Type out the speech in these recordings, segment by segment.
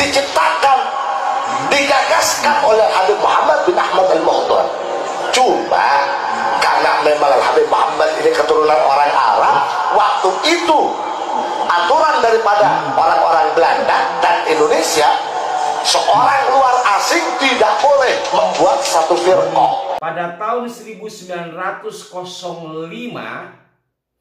diciptakan, digagaskan oleh Habib Muhammad bin Ahmad al-Mukhtar. Cuma karena memang Habib Muhammad ini keturunan orang Arab, waktu itu aturan daripada orang-orang Belanda dan Indonesia, seorang luar asing tidak boleh membuat satu firqah. Pada tahun 1905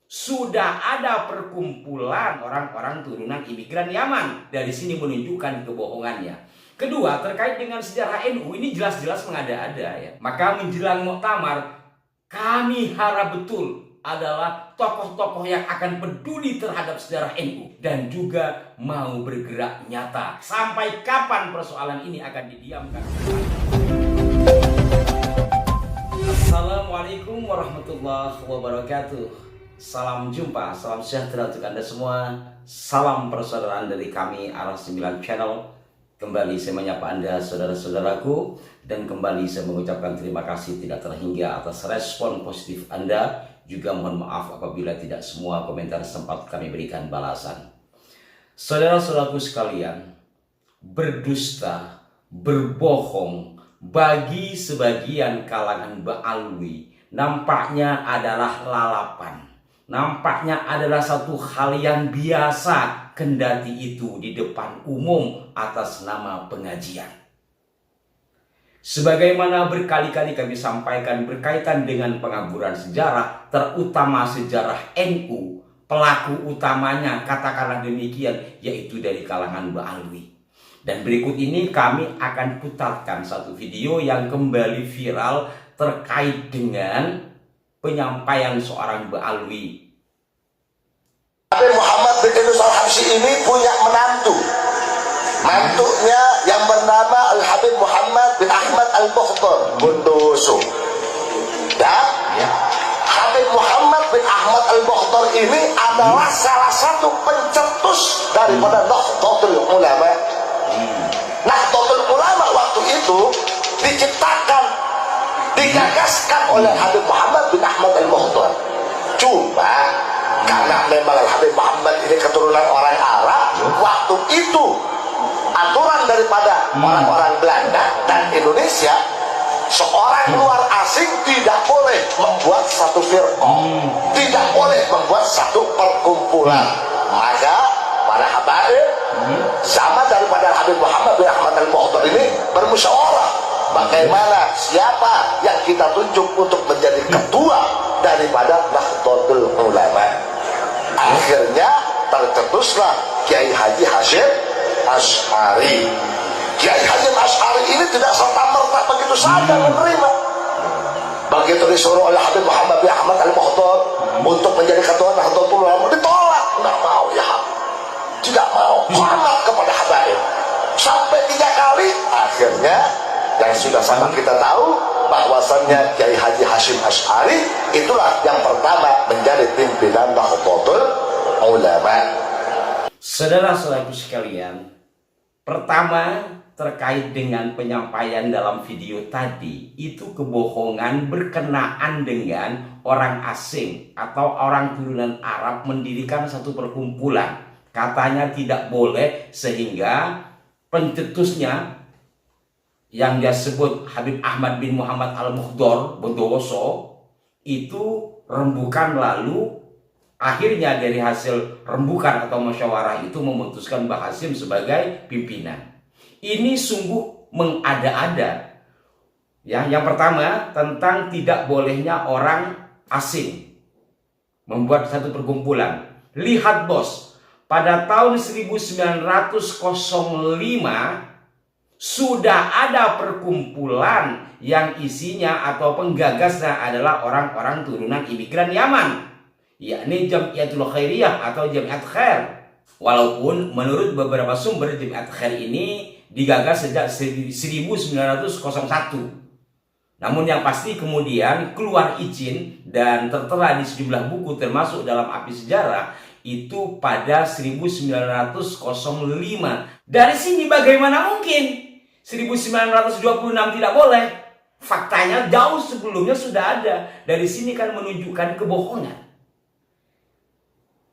sudah ada perkumpulan orang-orang turunan imigran Yaman. Dari sini menunjukkan kebohongannya. Kedua, terkait dengan sejarah NU, ini jelas-jelas mengada-ada ya. Maka menjelang muktamar, kami harap betul adalah tokoh-tokoh yang akan peduli terhadap sejarah NU dan juga mau bergerak nyata. Sampai kapan persoalan ini akan didiamkan? Assalamualaikum warahmatullahi wabarakatuh. Salam jumpa, salam sejahtera untuk Anda semua. Salam persaudaraan dari kami Aras 9 Channel. Kembali saya menyapa Anda saudara-saudaraku, dan kembali saya mengucapkan terima kasih tidak terhingga atas respon positif Anda. Juga mohon maaf apabila tidak semua komentar sempat kami berikan balasan. Saudara-saudaraku sekalian, berdusta, berbohong bagi sebagian kalangan Ba'alwi nampaknya adalah lalapan. Nampaknya adalah satu hal yang biasa, kendati itu di depan umum atas nama pengajian. Sebagaimana berkali-kali kami sampaikan berkaitan dengan pengaburan sejarah, terutama sejarah NU, pelaku utamanya katakanlah demikian, yaitu dari kalangan Ba'alwi. Dan berikut ini kami akan putarkan satu video yang kembali viral terkait dengan penyampaian seorang Ba'alwi. Habib Muhammad bin Idris al-Habsyi ini punya menantu. Mantunya yang bernama Al-Habib Muhammad bin Ahmad al-Mukhtar Bondowoso. Dan Habib Muhammad bin Ahmad al-Mukhtar ini adalah salah satu pencetus daripada Nahdlatul Ulama. Nahdlatul Ulama waktu itu diciptakan, digagaskan oleh Habib Muhammad bin Ahmad al-Mukhtar. Cuma karena memang Habib Muhammad ini keturunan orang Arab, waktu itu aturan daripada orang-orang Belanda dan Indonesia, seorang luar asing tidak boleh membuat satu firqah, tidak boleh membuat satu perkumpulan. Maka para habaib sama daripada Habib Muhammad bin Ahmad al-Mukhtar ini bermusyawarah bagaimana siapa yang kita tunjuk untuk menjadi ketua daripada Nahdlatul Ulama. Akhirnya tercetuslah Kiai Haji Hasyim Asy'ari. Kiai Hasyim Asy'ari ini tidak serta-merta begitu saja menerima. Begitu disuruh oleh Habib Muhammad bin Ahmad al-Mukhtar untuk menjadi ketua Nahdlatul Ulama, ditolak. Tidak mau ya, tidak mau. Hormat kepada habaib sampai 3 kali. Akhirnya yang sudah sama kita tahu bahwasannya Kiai Haji Hasyim Asy'ari itulah yang pertama menjadi pimpinan Nahdlatul Ulama. Saudara-saudaraku sekalian, pertama terkait dengan penyampaian dalam video tadi, itu kebohongan berkenaan dengan orang asing atau orang turunan Arab mendirikan satu perkumpulan. Katanya tidak boleh, sehingga pencetusnya yang dia sebut Habib Ahmad bin Muhammad al-Mukhtar Bondowoso itu rembukan, lalu akhirnya dari hasil rembukan atau musyawarah itu memutuskan Mbah Hasyim sebagai pimpinan. Ini sungguh mengada-ada. Ya, yang pertama tentang tidak bolehnya orang asing membuat satu perkumpulan. Lihat bos, pada tahun 1905 sudah ada perkumpulan yang isinya atau penggagasnya adalah orang-orang turunan imigran Yaman, yakni Jamiatul Khairiyah atau Jamiat Khair. Walaupun menurut beberapa sumber Jamiat Khair ini digagas sejak 1901. Namun yang pasti kemudian keluar izin dan tertera di sejumlah buku termasuk dalam Api Sejarah itu pada 1905. Dari sini bagaimana mungkin 1926 tidak boleh? Faktanya jauh sebelumnya sudah ada. Dari sini kan menunjukkan kebohongan.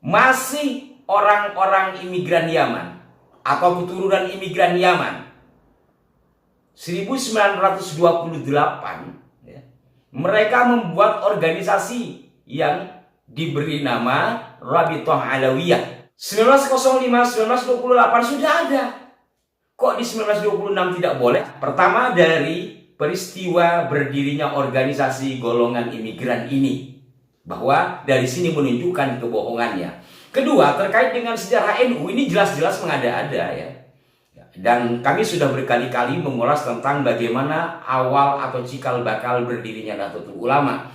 Masih orang-orang imigran Yaman atau keturunan imigran Yaman 1928, ya, mereka membuat organisasi yang diberi nama Rabithah Alawiyah. 1905-1928 sudah ada. Kok di 1926 tidak boleh? Pertama, dari peristiwa berdirinya organisasi golongan imigran ini, bahwa dari sini menunjukkan kebohongannya. Kedua, terkait dengan sejarah NU, ini jelas-jelas mengada-ada ya. Dan kami sudah berkali-kali mengulas tentang bagaimana awal atau cikal bakal berdirinya Nahdlatul Ulama.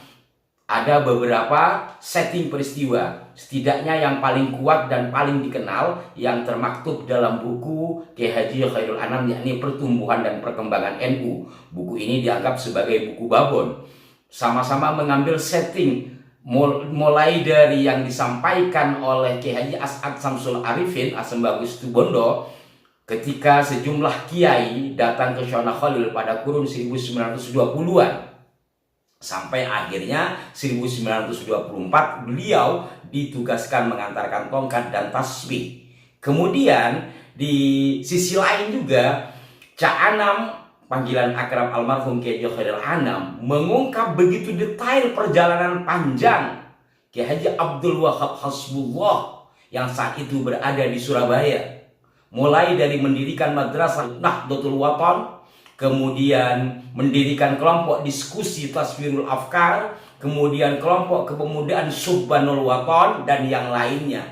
Ada beberapa setting peristiwa, setidaknya yang paling kuat dan paling dikenal yang termaktub dalam buku Kiai Haji Khairul Anam, yakni Pertumbuhan dan Perkembangan NU. Buku ini dianggap sebagai buku babon. Sama-sama mengambil setting mulai dari yang disampaikan oleh Kiai Haji As'ad Samsul Arifin Asembagus Tubondo ketika sejumlah kiai datang ke Syona Khalil pada kurun 1920-an. Sampai akhirnya 1924 beliau ditugaskan mengantarkan tongkat dan tasbih. Kemudian di sisi lain juga Cak Anam, panggilan akrab almarhum Kiai Khairul Anam, mengungkap begitu detail perjalanan panjang Kiai Haji Abdul Wahab Hasbullah yang saat itu berada di Surabaya. Mulai dari mendirikan Madrasah Nahdlatul Wathon, kemudian mendirikan kelompok diskusi Taswirul Afkar, kemudian kelompok kepemudaan Subbanul Wathon, dan yang lainnya.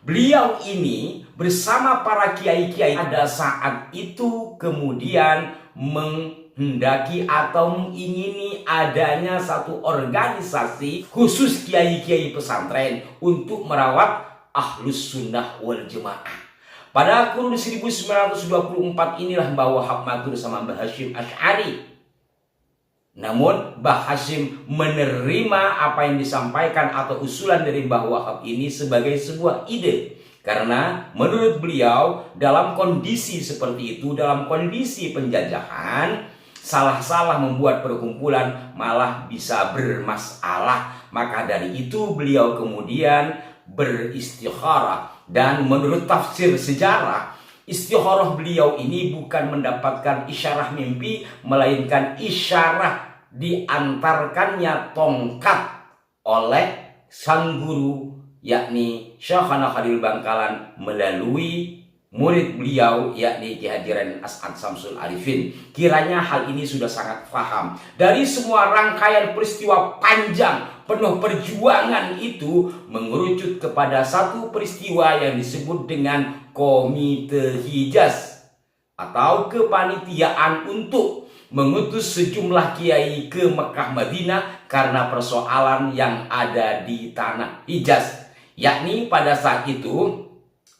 Beliau ini bersama para kiai-kiai pada saat itu kemudian menghendaki atau mengingini adanya satu organisasi khusus kiai-kiai pesantren untuk merawat Ahlus Sunnah wal Jamaah. Pada kurun 1924 inilah Mbah Wahab matur sama Mbah Hashim Asy'ari. Namun Mbah Hashim menerima apa yang disampaikan atau usulan dari Mbah Wahab ini sebagai sebuah ide. Karena menurut beliau dalam kondisi seperti itu, dalam kondisi penjajahan, salah-salah membuat perkumpulan malah bisa bermasalah. Maka dari itu beliau kemudian beristikharah. Dan menurut tafsir sejarah, istikharah beliau ini bukan mendapatkan isyarah mimpi, melainkan isyarah diantarkannya tongkat oleh sang guru, yakni Syekhana Khalil Bangkalan, melalui murid beliau, yakni Ki Haji Raden As'ad Samsul Arifin. Kiranya hal ini sudah sangat paham. Dari semua rangkaian peristiwa panjang penuh perjuangan itu mengerucut kepada satu peristiwa yang disebut dengan Komite Hijaz atau kepanitiaan untuk mengutus sejumlah kiai ke Mekah Madinah karena persoalan yang ada di tanah Hijaz. Yakni pada saat itu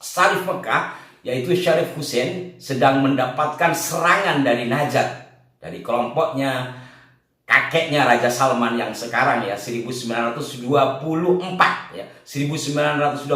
Syarif Mekah, yaitu Syarif Hussein, sedang mendapatkan serangan dari Najat, dari kelompoknya kakeknya Raja Salman yang sekarang ya, 1924 ya, 1924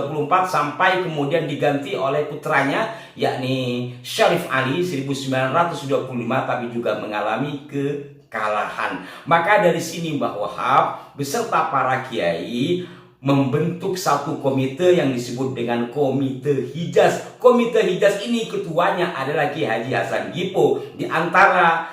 sampai kemudian diganti oleh putranya yakni Syarif Ali 1925, tapi juga mengalami kekalahan. Maka dari sini Mbah Wahab beserta para kiai membentuk satu komite yang disebut dengan Komite Hijaz. Komite Hijaz ini ketuanya adalah Ki Haji Hasan Gipo. Di antara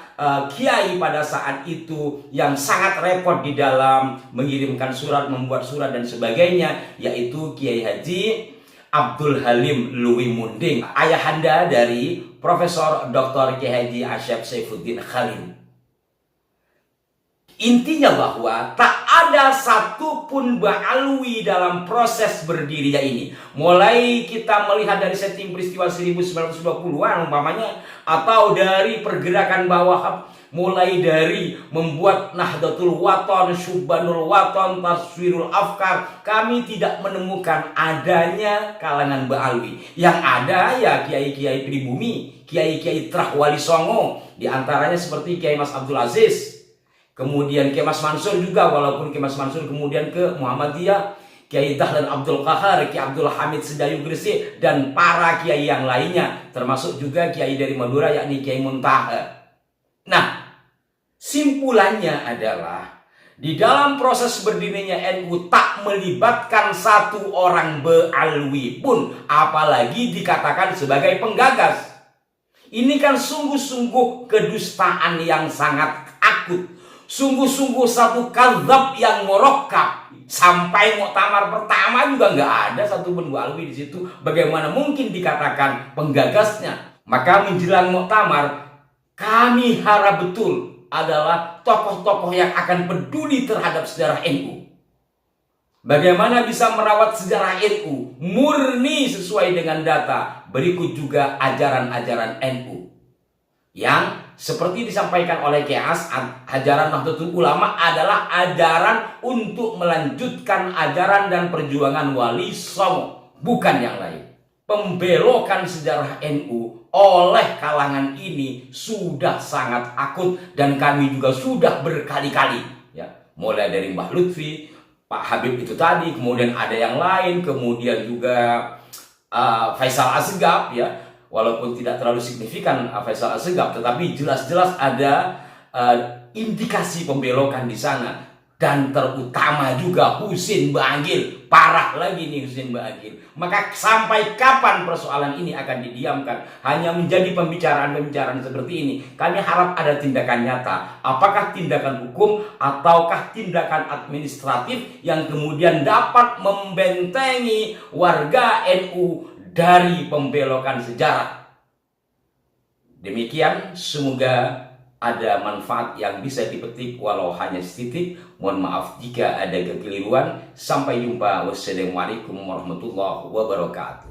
kiai pada saat itu yang sangat repot di dalam mengirimkan surat, membuat surat dan sebagainya, yaitu Kiai Haji Abdul Halim Luwi Munding, ayahanda dari Profesor Dr. Kiai Haji Asyaf Saifuddin Khalil. Intinya bahwa tak ada satupun ba'alwi dalam proses berdirinya ini. Mulai kita melihat dari setting peristiwa 1920-an umpamanya, atau dari pergerakan bawah, mulai dari membuat Nahdlatul Wathon, Subbanul Wathon, Taswirul Afkar, kami tidak menemukan adanya kalangan ba'alwi. Yang ada ya kiai-kiai pribumi, kiai-kiai Trah Wali Songo, di antaranya seperti Kiai Mas Abdul Aziz. Kemudian Kiai Mas Mansur juga, walaupun Kiai Mas Mansur kemudian ke Muhammadiyah, Kiai Dahlan Abdul Qahar, Kiai Abdul Hamid Sedayu Gresik, dan para kiai yang lainnya, termasuk juga kiai dari Madura yakni Kiai Muntaha. Nah, simpulannya adalah di dalam proses berdirinya NU tak melibatkan satu orang Ba'alwi pun, apalagi dikatakan sebagai penggagas. Ini kan sungguh-sungguh kedustaan yang sangat akut. Sungguh-sungguh satu kadzab yang murakkab. Sampai muktamar pertama juga nggak ada satu pun Ba'alwi di situ. Bagaimana mungkin dikatakan penggagasnya? Maka menjelang muktamar, kami harap betul adalah tokoh-tokoh yang akan peduli terhadap sejarah NU. Bagaimana bisa merawat sejarah NU murni sesuai dengan data. Berikut juga ajaran-ajaran NU yang seperti disampaikan oleh Kiai As'ad, ajaran Nahdlatul Ulama adalah ajaran untuk melanjutkan ajaran dan perjuangan Wali Songo, bukan yang lain. Pembelokan sejarah NU oleh kalangan ini sudah sangat akut dan kami juga sudah berkali-kali, ya, mulai dari Mbah Lutfi, Pak Habib itu tadi, kemudian ada yang lain, kemudian juga Faisal Assegaf, ya, walaupun tidak terlalu signifikan Faisal Assegaf, tetapi jelas-jelas ada indikasi pembelokan di sana. Dan terutama juga Husin Ba'agil, parah lagi nih Husin Ba'agil. Maka sampai kapan persoalan ini akan didiamkan? Hanya menjadi pembicaraan-pembicaraan seperti ini. Kami harap ada tindakan nyata. Apakah tindakan hukum ataukah tindakan administratif yang kemudian dapat membentengi warga NU dari pembelokan sejarah. Demikian, semoga ada manfaat yang bisa dipetik walau hanya sedikit. Mohon maaf jika ada kekeliruan. Sampai jumpa. Wassalamualaikum warahmatullahi wabarakatuh.